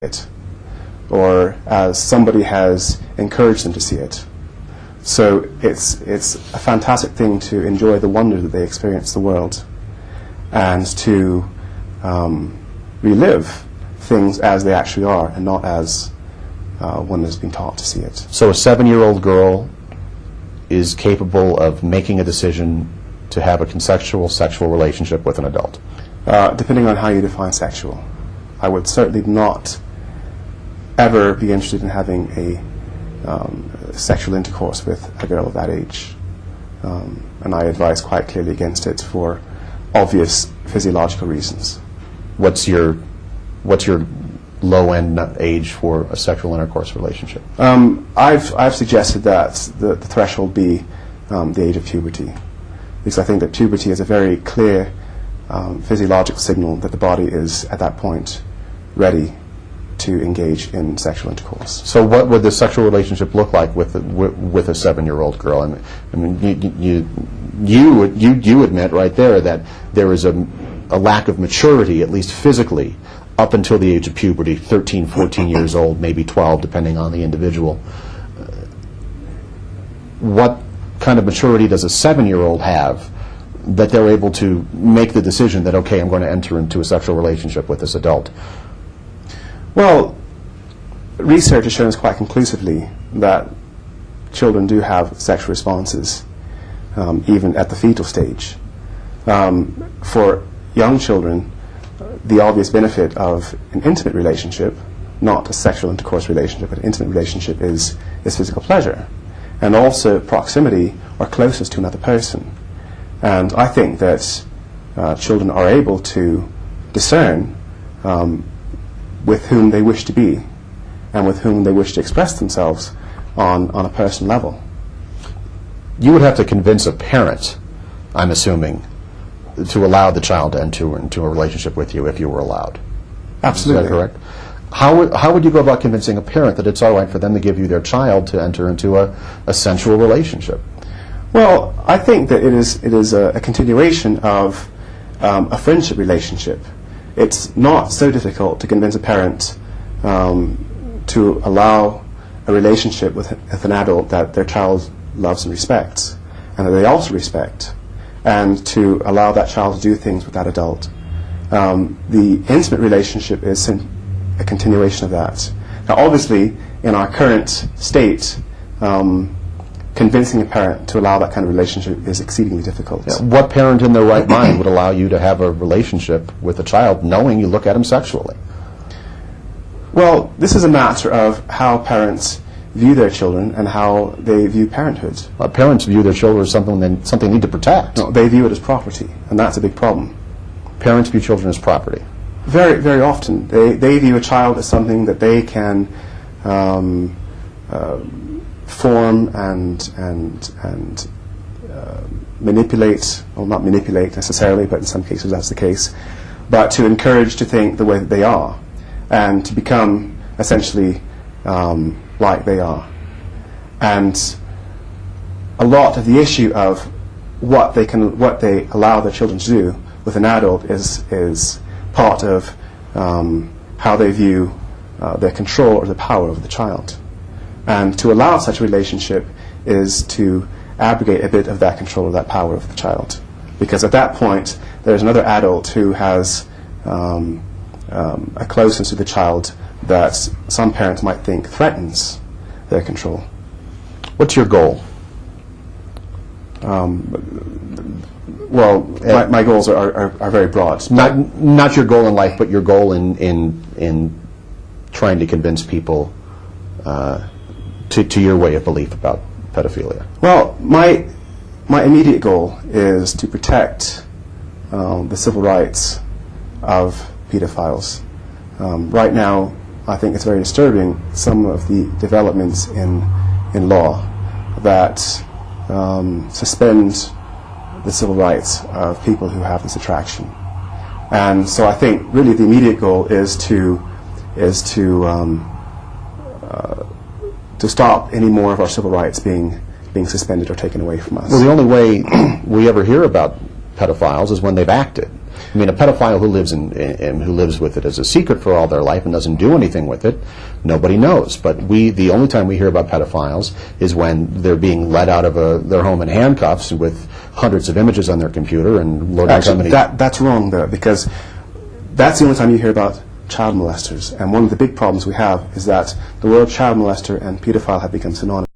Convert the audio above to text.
it, or as somebody has encouraged them to see it. So it's a fantastic thing to enjoy the wonder that they experience the world, and to relive things as they actually are, and not as one has been taught to see it. So a 7-year-old girl is capable of making a decision to have a consensual sexual relationship with an adult? Depending on how you define sexual. I would certainly not ever be interested in having a sexual intercourse with a girl of that age. And I advise quite clearly against it for obvious physiological reasons. What's your low-end age for a sexual intercourse relationship? I've suggested that the threshold be the age of puberty, because I think that puberty is a very clear physiological signal that the body is at that point ready to engage in sexual intercourse. So what would the sexual relationship look like with a 7-year-old girl? I mean, you admit right there that there is a lack of maturity, at least physically, up until the age of puberty, 13, 14 years old, maybe 12, depending on the individual. What kind of maturity does a 7-year-old have that they're able to make the decision that, okay, I'm going to enter into a sexual relationship with this adult? Well, research has shown us quite conclusively that children do have sexual responses, even at the fetal stage. For young children, the obvious benefit of an intimate relationship, not a sexual intercourse relationship, but an intimate relationship, is physical pleasure, and also proximity or closeness to another person. And I think that children are able to discern with whom they wish to be and with whom they wish to express themselves on a personal level. You would have to convince a parent, I'm assuming, to allow the child to enter into a relationship with you if you were allowed. Absolutely. Is that correct? How would you go about convincing a parent that it's all right for them to give you their child to enter into a sensual relationship? Well, I think that it is a continuation of a friendship relationship. It's not so difficult to convince a parent to allow a relationship with an adult that their child loves and respects, and that they also respect, and to allow that child to do things with that adult. The intimate relationship is a continuation of that. Now, obviously, in our current state, convincing a parent to allow that kind of relationship is exceedingly difficult. Yeah. What parent in their right mind would allow you to have a relationship with a child knowing you look at him sexually? Well, this is a matter of how parents view their children and how they view parenthood. Parents view their children as something they need to protect. No, they view it as property, and that's a big problem. Parents view children as property. Very, very often. They view a child as something that they can form and manipulate, well, not manipulate necessarily, but in some cases that's the case, but to encourage to think the way that they are, and to become essentially like they are. And a lot of the issue of what they allow their children to do with an adult is part of how they view their control or the power over the child. And to allow such a relationship is to abrogate a bit of that control or that power of the child, because at that point there's another adult who has a closeness to the child that some parents might think threatens their control. What's your goal? Well, my goals are very broad. Not your goal in life, but your goal in trying to convince people to your way of belief about pedophilia. Well, my immediate goal is to protect the civil rights of pedophiles. Right now, I think it's very disturbing, some of the developments in law that suspend the civil rights of people who have this attraction. And so I think really the immediate goal is to stop any more of our civil rights being suspended or taken away from us. Well, the only way we ever hear about pedophiles is when they've acted. I mean, a pedophile who lives with it as a secret for all their life and doesn't do anything with it, nobody knows. But the only time we hear about pedophiles is when they're being let out of their home in handcuffs with hundreds of images on their computer and loading Actually, that's wrong there, because that's the only time you hear about child molesters. And one of the big problems we have is that the word child molester and pedophile have become synonymous.